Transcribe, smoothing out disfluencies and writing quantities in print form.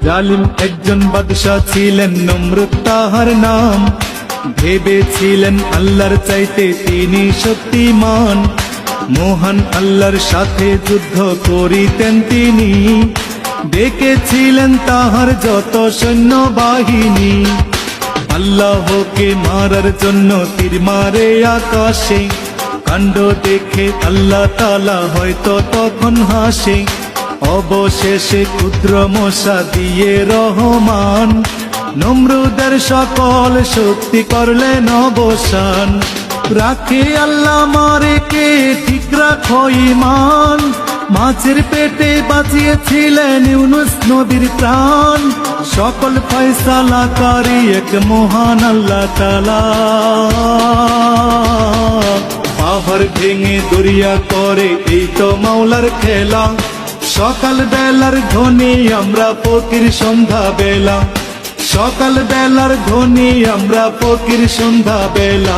জালিম একজন বাদশা ছিলেন, নমরুদ তাহার নাম। ভেবেছিলেন আল্লাহর চাইতে তিনি শক্তিমান, মহান আল্লাহর সাথে যুদ্ধ করিতেন তিনি। ডেকেছিলেন তাহার যত সৈন্যবাহিনী, আল্লাহকে মারার জন্য তীর মারে আকাশে। কাণ্ড দেখে আল্লাহ তাআলা হয়তো তখন হাসে, অবশেষে ক্ষুদ্র মশা দিয়ে রহমান নমরুদের সকল শক্তি করলেন অবসান। রাখে আল্লাহ মারে কে, ঠিক রাখো ঈমান। মাছের পেটে বাঁচিয়েছিলেন ইউনুস নবীর প্রাণ, সকল ফয়সালাকারী এক মহান আল্লাহ তাআলা। পাহাড় ভেঙে দরিয়া করে এই তো মাওলার খেলা, সকাল বেলার ধ্বনি আমরা ফকির সন্ধ্যা বেলা, সকাল বেলার ধ্বনি আমরা ফকির সন্ধ্যা বেলা।